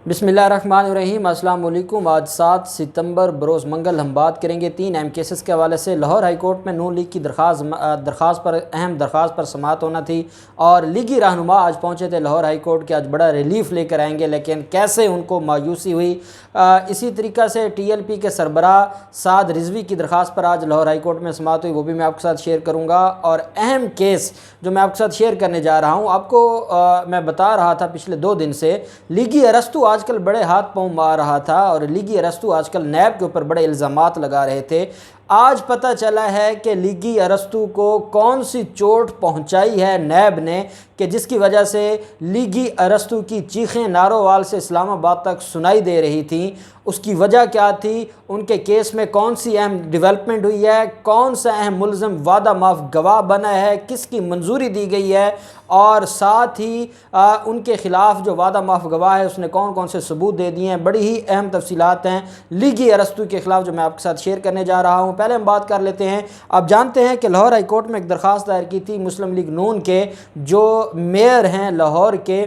बिस्मिल्लाहिर्रहमानिर्रहीम। अस्सलाम वालेकुम। आज 7 सितंबर बरोज़ मंगल हम बात करेंगे 3 अहम केसेस के हवाले से। लाहौर हाई कोर्ट में नून लीग की दरख्वास्त पर अहम दरख्वास्त पर समाअत होना थी और लीगी रहनुमा आज पहुंचे थे लाहौर हाई कोर्ट के। आज बड़ा रिलीफ लेकर आएंगे, लेकिन कैसे उनको मायूसी हुई। इसी तरीक़ा से TLP के सरबरा साद रिजवी की दरख्वास्त पर आज लाहौर हाई कोर्ट में समाअत हुई, वो भी मैं आपके साथ शेयर करूँगा। और अहम केस जो मैं आपके साथ शेयर करने जा रहा हूँ, आपको मैं बता रहा था पिछले 2 दिन से लीगी अरस्तु आजकल बड़े हाथ पांव मार रहा था और लीगी अरस्तु आजकल नैब के ऊपर बड़े इल्ज़ामात लगा रहे थे। आज पता चला है कि लीगी अरस्तु को कौन सी चोट पहुंचाई है नैब ने कि जिसकी वजह से लीगी अरस्तु की चीखें नारोवाल से इस्लामाबाद तक सुनाई दे रही थी। उसकी वजह क्या थी, उनके केस में कौन सी अहम डेवलपमेंट हुई है, कौन सा अहम मुलज़म वादा माफ़ गवाह बना है, किसकी मंजूरी दी गई है, और साथ ही उनके ख़िलाफ़ जो वादा माफ़ गवाह है उसने कौन कौन से सबूत दे दिए हैं। बड़ी ही अहम तफसीलात हैं लीगी अरस्तु के ख़िलाफ़ जो मैं आपके साथ शेयर करने जा रहा हूँ। पहले हम बात कर लेते हैं। आप जानते हैं कि लाहौर हाई कोर्ट में एक दरख्वास्त दायर की थी मुस्लिम लीग नून के जो मेयर हैं लाहौर के,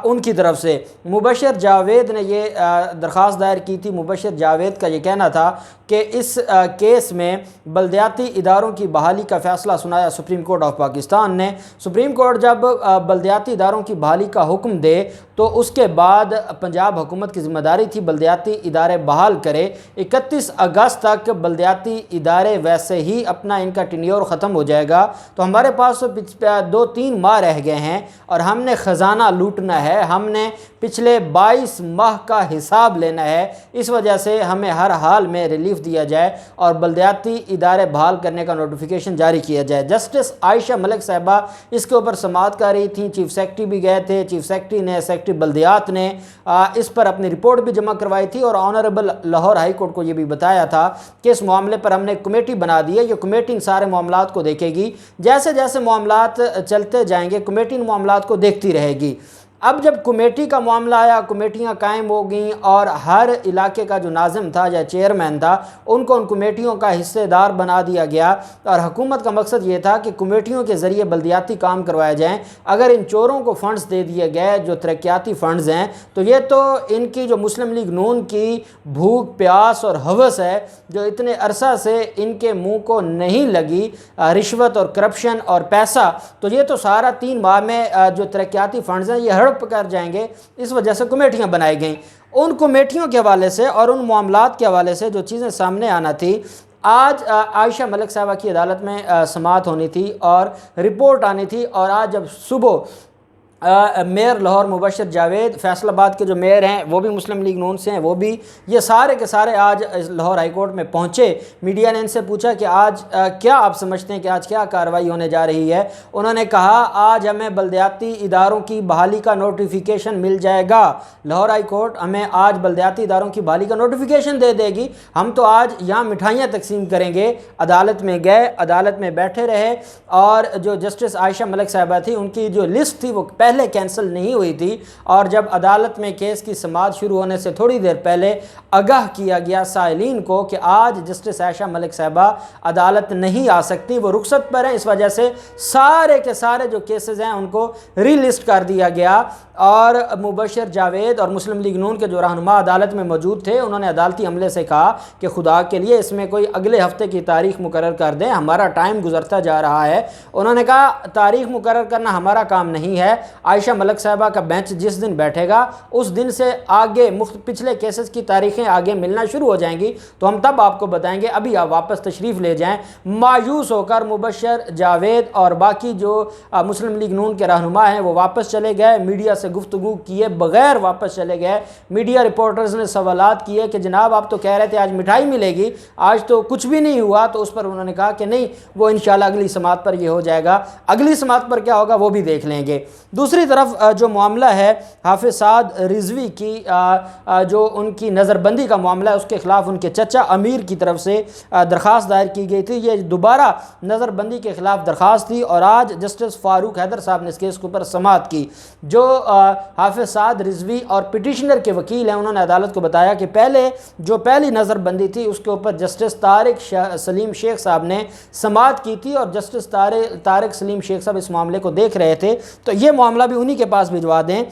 उनकी तरफ से मुबशर जावेद ने ये दरख्वास्त दायर की थी। मुबशर जावेद का ये कहना था कि इस केस में बल्दियाती इदारों की बहाली का फ़ैसला सुनाया सुप्रीम कोर्ट ऑफ पाकिस्तान ने। सुप्रीम कोर्ट जब बल्दियाती इदारों की बहाली का हुक्म दे तो उसके बाद पंजाब हुकूमत की ज़िम्मेदारी थी बल्दियाती इदारे बहाल करे। 31 अगस्त तक बल्दियाती इदारे वैसे ही अपना इनका टेन्योर ख़त्म हो जाएगा, तो हमारे पास 2-3 माह रह गए हैं और हमने ख़जाना लूटना है, हमने पिछले 22 माह का हिसाब लेना है। इस वजह से हमें हर हाल में रिलीफ दिया जाए और बल्दियाती इदारे बहाल करने का नोटिफिकेशन जारी किया जाए। जस्टिस आयशा मलिक साहिबा इसके ऊपर समाअत कर रही थी, चीफ सेक्रेटरी भी गए थे, चीफ सेक्रेटरी ने सेक्रेटरी बल्दियात ने इस पर अपनी रिपोर्ट भी जमा करवाई थी और ऑनरेबल लाहौर हाई कोर्ट को ये भी बताया था कि इस मामले पर हमने कमेटी बना दी है। ये कमेटी इन सारे मामलात को देखेगी, जैसे जैसे मामलात चलते जाएंगे कमेटी इन मामलात को देखती रहेगी। अब जब कमेटी का मामला आया, कमेटियां कायम हो गईं और हर इलाके का जो नाज़िम था या चेयरमैन था उनको उन कमेटियों का हिस्सेदार बना दिया गया और हुकूमत का मकसद ये था कि कमेटियों के ज़रिए बल्दियाती काम करवाए जाएं। अगर इन चोरों को फ़ंड्स दे दिए गए जो तरक्याती फ़ंड्स हैं, तो ये तो इनकी जो मुस्लिम लीग नून की भूख प्यास और हवस है जो इतने अरसा से इनके मुँह को नहीं लगी, रिश्वत और करप्शन और पैसा, तो ये तो सारा 3 माह में जो तरक्याती फ़ंड्स हैं ये हड़प कर जाएंगे। इस वजह से कमेटियां बनाई गईं। उन कमेटियों के हवाले से और उन मामलात के हवाले से जो चीज़ें सामने आना थी, आज आयशा मलिक साहिबा की अदालत में समाअत होनी थी और रिपोर्ट आनी थी। और आज जब सुबह मेयर लाहौर मुबशर जावेद, फैसलाबाद के जो मेयर हैं वो भी मुस्लिम लीग नून से हैं, वो भी ये सारे के सारे आज लाहौर हाई कोर्ट में पहुँचे। मीडिया ने इनसे पूछा कि आज क्या आप समझते हैं कि आज क्या कार्रवाई होने जा रही है। उन्होंने कहा आज हमें बल्दियाती इदारों की बहाली का नोटिफिकेशन मिल जाएगा। लाहौर हाई कोर्ट हमें आज बल्दियाती इदारों की बहाली का नोटिफिकेशन दे देगी। हम तो आज यहाँ मिठाइयाँ तकसीम करेंगे। अदालत में गए, अदालत में बैठे रहे और जो जस्टिस आयशा मलिक साहिबा थी उनकी जो लिस्ट थी वो पहले कैंसिल नहीं हुई थी और जब अदालत में केस की समाअत शुरू होने से थोड़ी देर पहले आगाह किया गया साइलीन को कि आज जस्टिस आयशा मलिक साहिबा अदालत नहीं आ सकती, वो रुखसत पर हैं। इस वजह से सारे के सारे जो केसेस हैं उनको रीलिस्ट कर दिया गया और मुबशर जावेद और मुस्लिम लीग नून के जो रहनुमा अदालत में मौजूद थे उन्होंने अदालती अमले से कहा कि खुदा के लिए इसमें कोई अगले हफ्ते की तारीख मुकर्रर कर दें, हमारा टाइम गुजरता जा रहा है। उन्होंने कहा तारीख मुकर्रर करना हमारा काम नहीं है। आयशा मलिक साहिबा का बेंच जिस दिन बैठेगा उस दिन से आगे पिछले केसेस की तारीखें आगे मिलना शुरू हो जाएंगी, तो हम तब आपको बताएंगे, अभी आप वापस तशरीफ़ ले जाएं। मायूस होकर मुबशर जावेद और बाकी जो मुस्लिम लीग नून के रहनुमा हैं वो वापस चले गए, मीडिया से गुफ्तगू किए बगैर वापस चले गए। मीडिया रिपोर्टर्स ने सवालात किए कि जनाब आप तो कह रहे थे आज मिठाई मिलेगी, आज तो कुछ भी नहीं हुआ। तो उस पर उन्होंने कहा कि नहीं, वो इंशाल्लाह अगली समाअत पर ये हो जाएगा। अगली समाअत पर क्या होगा वो भी देख लेंगे। दूसरी तरफ जो मामला है हाफिज साद रिजवी की जो उनकी नज़रबंदी का मामला है उसके ख़िलाफ़ उनके चचा अमीर की तरफ से दरख्वास्त दायर की गई थी। ये दोबारा नज़रबंदी के ख़िलाफ़ दरख्वास्त थी और आज जस्टिस फ़ारूक हैदर साहब ने इस केस के ऊपर समाअत की। जो हाफिज साद रिजवी और पिटिशनर के वकील हैं उन्होंने अदालत को बताया कि पहली नज़रबंदी थी उसके ऊपर जस्टिस तारिक सलीम शेख साहब ने समाअत की थी और जस्टिस तारिक सलीम शेख साहब इस मामले को देख रहे थे, तो ये मामला भी उन्हीं के पास भिजवा दें।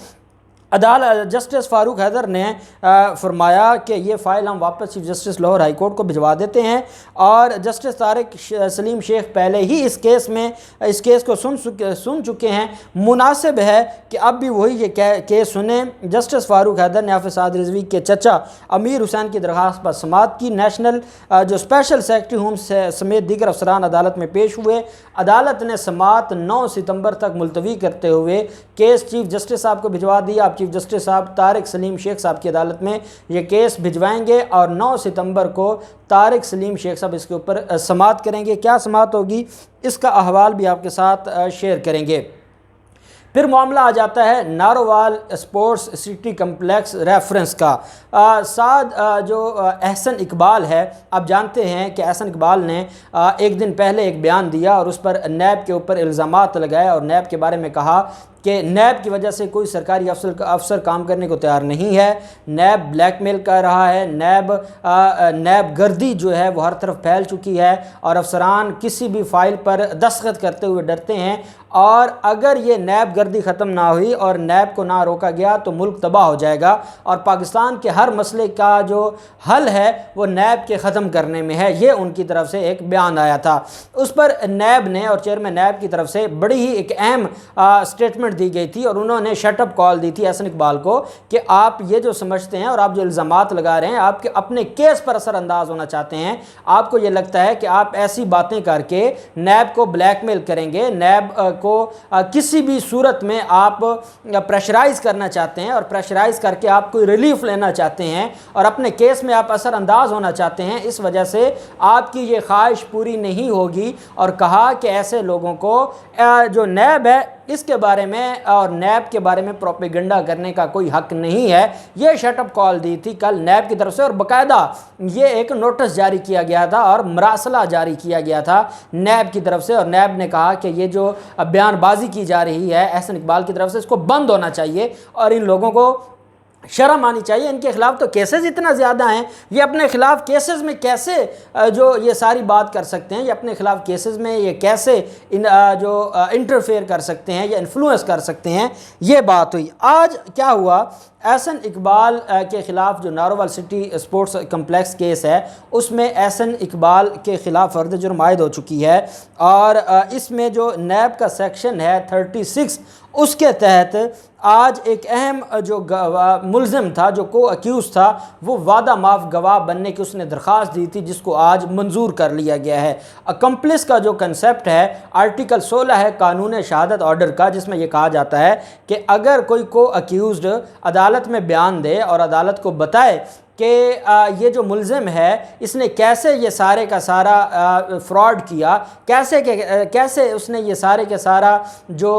जस्टिस फारूक हैदर ने फरमाया कि ये फ़ाइल हम वापस chief justice Lahore high court को भिजवा देते हैं और जस्टिस तारिक सलीम शेख पहले ही इस केस को सुन चुके हैं। मुनासिब है कि अब भी वही ये केस सुने। जस्टिस फारूक हैदर ने हाफिज़ साद रिजवी के चचा अमीर हुसैन की दरख्वास्त पर समाअत की। नेशनल जो स्पेशल सेक्रेटरी होम समेत दीगर अफसरान अदालत में पेश हुए। अदालत ने समाअत 9 सितंबर तक मुलतवी करते हुए केस चीफ जस्टिस साहब को भिजवा दिया। अब चीफ जस्टिस साहब तारिक सलीम शेख साहब की अदालत में ये केस भिजवाएंगे और 9 सितंबर को तारिक सलीम शेख साहब इसके ऊपर समाअत करेंगे। क्या समाअत होगी इसका अहवाल भी आपके साथ शेयर करेंगे। फिर मामला आ जाता है Narowal sports city complex reference का। जो एहसन इकबाल है, आप जानते हैं कि एहसन इकबाल ने एक दिन पहले एक बयान दिया और उस पर नैब के ऊपर इल्ज़ामात लगाए और नैब के बारे में कहा कि नैब की वजह से कोई सरकारी अफसर काम करने को तैयार नहीं है। नैब ब्लैकमेल कर रहा है। नैब गर्दी जो है वो हर तरफ फैल चुकी है और अफसरान किसी भी फ़ाइल पर दस्तखत करते हुए डरते हैं और अगर ये नैब गर्दी ख़त्म ना हुई और नैब को ना रोका गया तो मुल्क तबाह हो जाएगा और पाकिस्तान के हर मसले का जो हल है वो नैब के ख़त्म करने में है। ये उनकी तरफ से एक बयान आया था। उस पर नैब ने और चेयरमैन नैब की तरफ से बड़ी ही एक अहम स्टेटमेंट दी गई थी और उन्होंने शटअप कॉल दी थी एहसन इकबाल को कि आप ये जो समझते हैं और आप जो इल्ज़ामात लगा रहे हैं, आपके अपने केस पर असर अंदाज होना चाहते हैं। आपको ये लगता है कि आप ऐसी बातें करके नैब को ब्लैकमेल करेंगे, नैब को किसी भी सूरत में आप प्रेशराइज़ करना चाहते हैं और प्रेशराइज़ करके आप कोई रिलीफ लेना चाहते हैं और अपने केस में आप असर अंदाज होना चाहते हैं। इस वजह से आपकी ये ख्वाहिश पूरी नहीं होगी और कहा कि ऐसे लोगों को जो नैब है इसके बारे में और नैब के बारे में प्रोपेगेंडा करने का कोई हक नहीं है। ये शटअप कॉल दी थी कल नैब की तरफ से और बाकायदा ये एक नोटिस जारी किया गया था और मरासला जारी किया गया था नैब की तरफ से और नैब ने कहा कि ये जो बयानबाजी की जा रही है एहसन इकबाल की तरफ से इसको बंद होना चाहिए और इन लोगों को शर्म आनी चाहिए। इनके ख़िलाफ़ तो केसेस इतना ज़्यादा हैं, ये अपने ख़िलाफ़ केसेस में कैसे जो ये सारी बात कर सकते हैं, ये अपने ख़िलाफ़ केसेस में ये कैसे इंटरफेयर कर सकते हैं या इन्फ्लुएंस कर सकते हैं। ये बात हुई। आज क्या हुआ, एहसन इकबाल के ख़िलाफ़ जो Narowal city sports complex case है उसमें एहसन इकबाल के ख़िलाफ़ फ़र्द जुर्म आयद हो चुकी है और इसमें जो नैब का सेक्शन है 36 उसके तहत आज एक अहम जो मुल्ज़िम था, जो को अक्यूज़ था, वो वादा माफ़ गवाह बनने की उसने दरख्वास्त दी थी जिसको आज मंजूर कर लिया गया है। अकम्प्लिस का जो कंसेप्ट है आर्टिकल 16 है कानून शहादत ऑर्डर का, जिसमें यह कहा जाता है कि अगर कोई को अक्यूज़ड अदालत में बयान दे और अदालत को बताए कि ये जो मुल्ज़िम है इसने कैसे ये सारे का सारा फ्रॉड किया, कैसे उसने ये सारे का सारा जो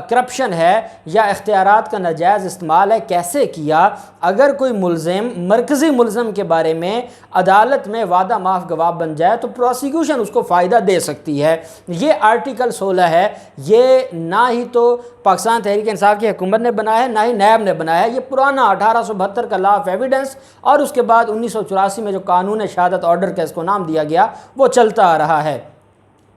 करप्शन है या इख्तियारात का नाजायज़ इस्तेमाल है कैसे किया। अगर कोई मुल्ज़िम मरकज़ी मुल्ज़िम के बारे में अदालत में वादा माफ़ गवाह बन जाए तो प्रोसिक्यूशन उसको फ़ायदा दे सकती है। ये आर्टिकल 16 है। ये ना ही तो पाकिस्तान तहरीक इंसाफ की हुकूमत ने बनाया है ना ही नैब ने बनाया है। ये पुराना 1872 का लॉ ऑफ एविडेंस और उसके बाद 1984 में जो कानून शहादत ऑर्डर का इसको नाम दिया गया वो चलता आ रहा है।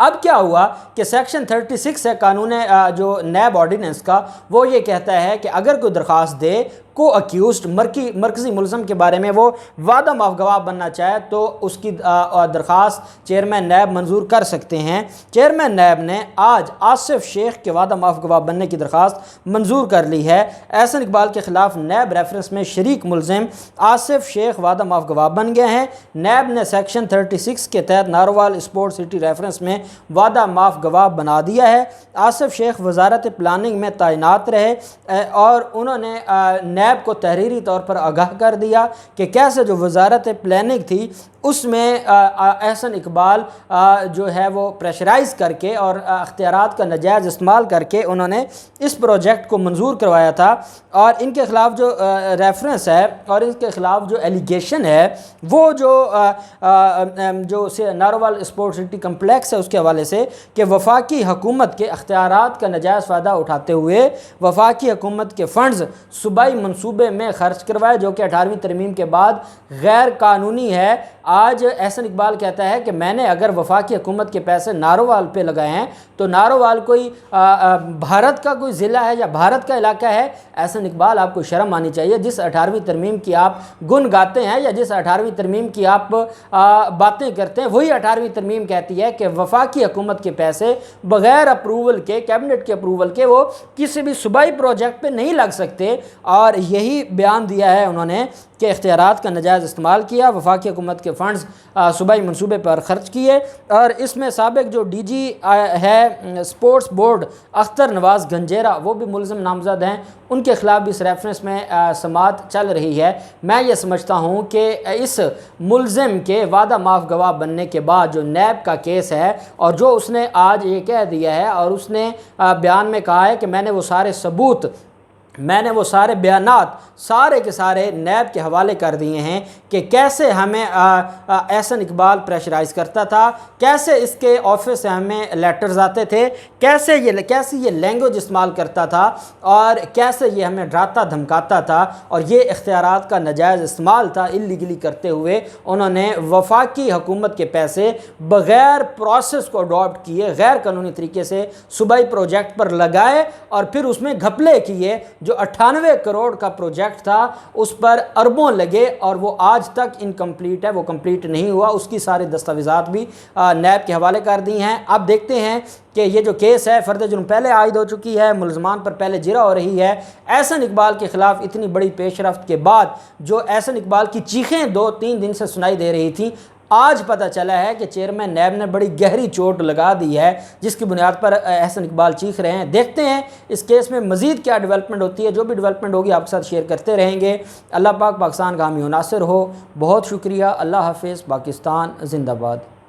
अब क्या हुआ कि सेक्शन 36 है कानून जो नैब ऑर्डिनेंस का, वो ये कहता है कि अगर कोई दरख्वास्त दे को अक्यूज़ड मरकज़ी मुल्ज़िम के बारे में वो वादा माफ़ गवाह बनना चाहे तो उसकी दरख्वास्त चेयरमैन नैब मंजूर कर सकते हैं। चेयरमैन नैब ने आज आसिफ शेख के वादा माफ़ गवाह बनने की दरख्वास्त मंजूर कर ली है। एहसन इकबाल के ख़िलाफ़ नैब रेफरेंस में शरीक मुल्ज़िम आसिफ शेख वादा माफ़ गवाह बन गए हैं। नैब ने सेक्शन 36 के तहत नारोवाल स्पोर्ट्स सिटी रेफरेंस में वादा माफ़ गवाह बना दिया है। आसिफ शेख वजारत प्लानिंग में तैनात रहे और उन्होंने नैब को तहरीरी तौर पर आगाह कर दिया कि कैसे जो वजारत प्लानिंग थी उसमें एहसन इकबाल जो है वो प्रेशराइज़ करके और अख्तियारात का नाजायज़ इस्तेमाल करके उन्होंने इस प्रोजेक्ट को मंजूर करवाया था। और इनके ख़िलाफ़ जो रेफरेंस है और इनके ख़िलाफ़ जो एलिगेशन है वो जो नारोवाल स्पोर्ट्स सिटी कम्प्लेक्स है उसके हवाले से कि वफाकी हुकूमत के अख्तियारात का नाजायज़ फ़ायदा उठाते हुए वफाकी हुकूमत के फ़ंड्स सूबाई मनसूबे में ख़र्च करवाए जो कि 18वीं तरमीम के बाद गैर कानूनी है। آج احسن اقبال کہتا ہے کہ میں نے اگر وفاقی حکومت کے پیسے نارووال پہ لگائے ہیں تو نارووال کوئی بھارت کا کوئی ضلع ہے یا بھارت کا علاقہ ہے؟ احسن اقبال آپ کو شرم آنی چاہیے. جس 18ویں ترمیم کی آپ گن گاتے ہیں یا جس 18ویں ترمیم کی آپ باتیں کرتے ہیں، وہی 18ویں ترمیم کہتی ہے کہ وفاقی حکومت کے پیسے بغیر اپروول کے، کیبنٹ کے اپروول کے، وہ کسی بھی صوبائی پروجیکٹ پہ نہیں لگ سکتے. اور یہی بیان دیا ہے انہوں نے کہ اختیارات کا ناجائز استعمال کیا، وفاقی حکومت کے فنڈز صوبائی منصوبے پر خرچ کیے. اور اس میں سابق جو ڈی جی ہے سپورٹس بورڈ اختر نواز گنجیرا، وہ بھی ملزم نامزد ہیں. ان کے خلاف بھی اس ریفرنس میں سماعت چل رہی ہے. میں یہ سمجھتا ہوں کہ اس ملزم کے وعدہ معاف گواہ بننے کے بعد جو نیب کا کیس ہے، اور جو اس نے آج یہ کہہ دیا ہے اور اس نے بیان میں کہا ہے کہ میں نے وہ سارے ثبوت، میں نے وہ سارے بیانات سارے کے سارے نیب کے حوالے کر دیے ہیں کہ کیسے ہمیں احسن اقبال پریشرائز کرتا تھا، کیسے اس کے آفس سے ہمیں لیٹرز آتے تھے، کیسی یہ لینگویج استعمال کرتا تھا، اور کیسے یہ ہمیں ڈراتا دھمکاتا تھا. اور یہ اختیارات کا ناجائز استعمال تھا. اللیگلی کرتے ہوئے انہوں نے وفاقی حکومت کے پیسے بغیر پروسیس کو اڈاپٹ کیے، غیر قانونی طریقے سے صوبائی پروجیکٹ پر لگائے، اور پھر اس میں گھپلے کیے. جو 98 کروڑ کا پروجیکٹ تھا اس پر اربوں لگے اور وہ آج تک انکمپلیٹ ہے، وہ کمپلیٹ نہیں ہوا. اس کی سارے دستاویزات بھی نیب کے حوالے کر دی ہیں. اب دیکھتے ہیں کہ یہ جو کیس ہے فرد جرم پہلے عائد ہو چکی ہے، ملزمان پر پہلے جرح ہو رہی ہے. احسن اقبال کے خلاف اتنی بڑی پیش رفت کے بعد جو احسن اقبال کی چیخیں 2-3 دن سے سنائی دے رہی تھیں، آج پتہ چلا ہے کہ چیئرمین نیب نے بڑی گہری چوٹ لگا دی ہے، جس کی بنیاد پر احسن اقبال چیخ رہے ہیں. دیکھتے ہیں اس کیس میں مزید کیا ڈیولپمنٹ ہوتی ہے. جو بھی ڈیولپمنٹ ہوگی آپ کے ساتھ شیئر کرتے رہیں گے. اللہ پاک پاکستان کا حامی و ناصر ہو. بہت شکریہ. اللہ حافظ. پاکستان زندہ باد.